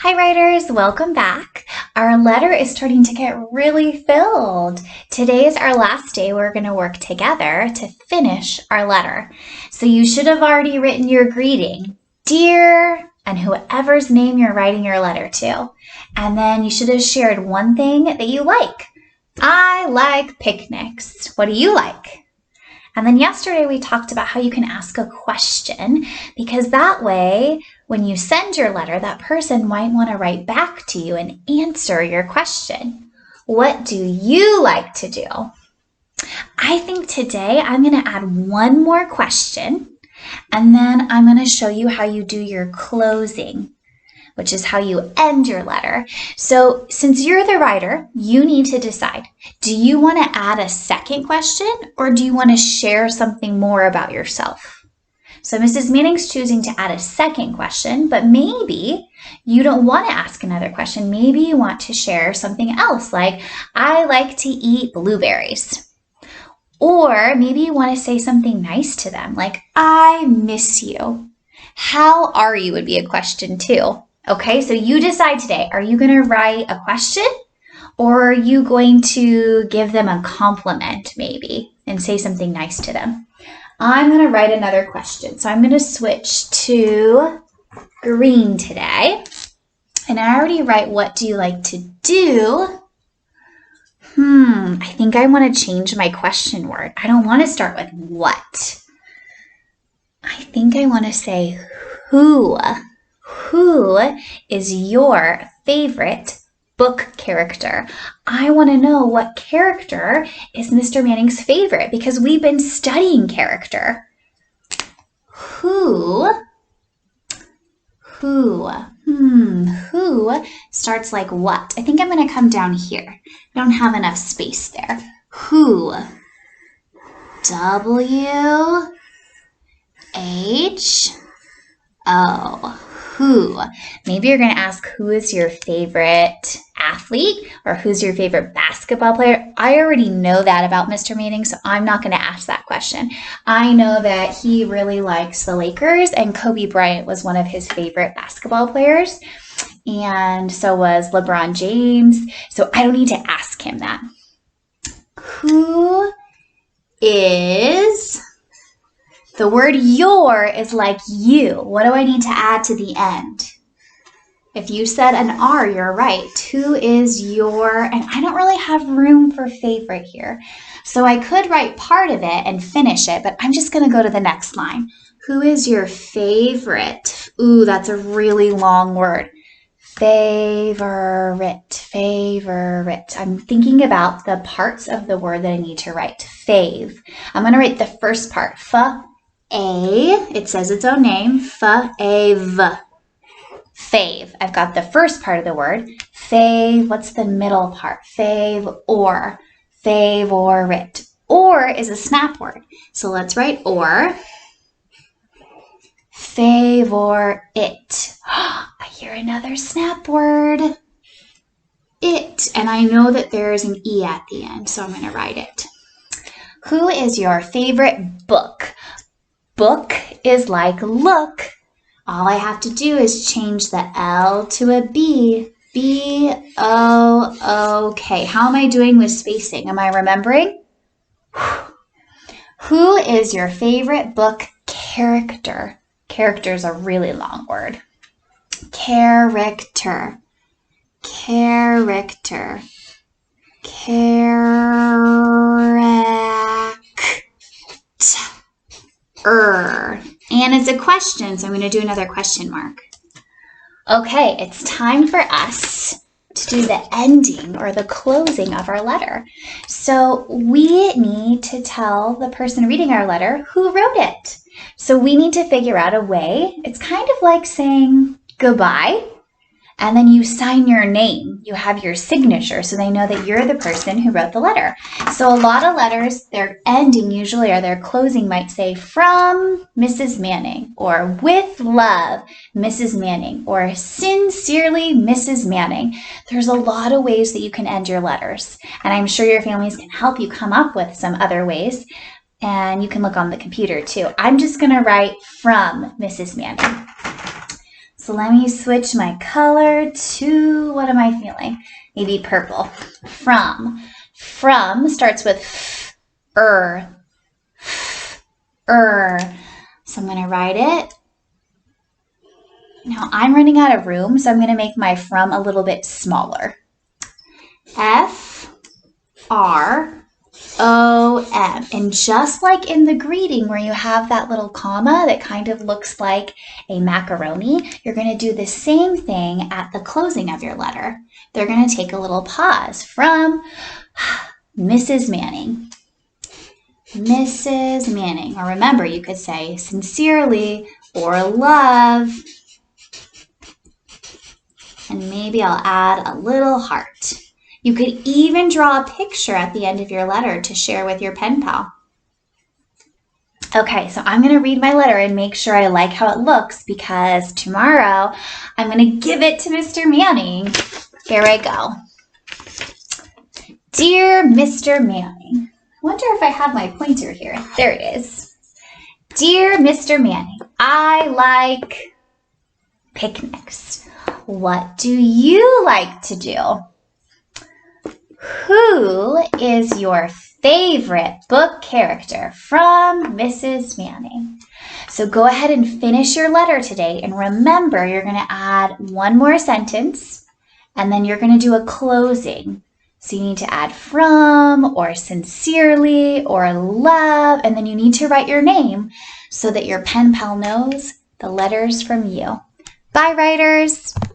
Hi writers, welcome back. Our letter is starting to get really filled. Today is our last day. We're going to work together to finish our letter. So you should have already written your greeting, dear, and whoever's name you're writing your letter to. And then you should have shared one thing that you like. I like picnics. What do you like? And then yesterday we talked about how you can ask a question, because that way, when you send your letter, that person might want to write back to you and answer your question. What do you like to do? I think today I'm going to add one more question, and then I'm going to show you how you do your closing, which is how you end your letter. So since you're the writer, you need to decide, do you want to add a second question or do you want to share something more about yourself? So Mrs. Manning's choosing to add a second question, but maybe you don't want to ask another question. Maybe you want to share something else, like, I like to eat blueberries. Or maybe you want to say something nice to them, like, I miss you. How are you would be a question too. Okay, so you decide today, are you going to write a question or are you going to give them a compliment maybe and say something nice to them? I'm going to write another question. So I'm going to switch to green today. And I already write, what do you like to do? I think I want to change my question word. I don't want to start with what. I think I want to say who. Who is your favorite book character? I want to know what character is Mr. Manning's favorite because we've been studying character. Who starts like what? I think I'm going to come down here. I don't have enough space there. Who? W-H-O. Who? Maybe you're going to ask, who is your favorite athlete or who's your favorite basketball player? I already know that about Mr. Manning, so I'm not going to ask that question. I know that he really likes the Lakers, and Kobe Bryant was one of his favorite basketball players, and so was LeBron James, so I don't need to ask him that. Who is... The word your is like you. What do I need to add to the end? If you said an R, you're right. Who is your, and I don't really have room for favorite here. So I could write part of it and finish it, but I'm just going to go to the next line. Who is your favorite? Ooh, that's a really long word. Favorite. I'm thinking about the parts of the word that I need to write. Fave. I'm going to write the first part. It says its own name, fave. Fave. I've got the first part of the word. Fave, what's the middle part? Fave or. Favorite. Or is a snap word. So let's write or. Favorite. I hear another snap word. It. And I know that there's an E at the end, so I'm going to write it. Who is your favorite book? Book is like look. All I have to do is change the L to a B. B-O-O-K. How am I doing with spacing? Am I remembering? Who is your favorite book character? Character is a really long word. Character. And it's a question, so I'm going to do another question mark. Okay, it's time for us to do the ending or the closing of our letter. So we need to tell the person reading our letter who wrote it. So we need to figure out a way. It's kind of like saying goodbye, and then you sign your name. You have your signature so they know that you're the person who wrote the letter. So a lot of letters, their ending usually or their closing might say from Mrs. Manning, or with love, Mrs. Manning, or sincerely, Mrs. Manning. There's a lot of ways that you can end your letters, and I'm sure your families can help you come up with some other ways, and you can look on the computer too. I'm just going to write from Mrs. Manning. So let me switch my color to, what am I feeling? Maybe purple. From. From starts with f, So I'm going to write it. Now I'm running out of room, so I'm going to make my from a little bit smaller. F-R-O-M. And just like in the greeting where you have that little comma that kind of looks like a macaroni, you're going to do the same thing at the closing of your letter. They're going to take a little pause from Mrs. Manning. Mrs. Manning. Or remember, you could say sincerely or love. And maybe I'll add a little heart. You could even draw a picture at the end of your letter to share with your pen pal. Okay, so I'm going to read my letter and make sure I like how it looks because tomorrow I'm going to give it to Mr. Manning. Here I go. Dear Mr. Manning. I wonder if I have my pointer here. There it is. Dear Mr. Manning, I like picnics. What do you like to do? Who is your favorite book character? From Mrs. Manning. So go ahead and finish your letter today. And remember, you're going to add one more sentence. And then you're going to do a closing. So you need to add from or sincerely or love. And then you need to write your name so that your pen pal knows the letter's from you. Bye, writers.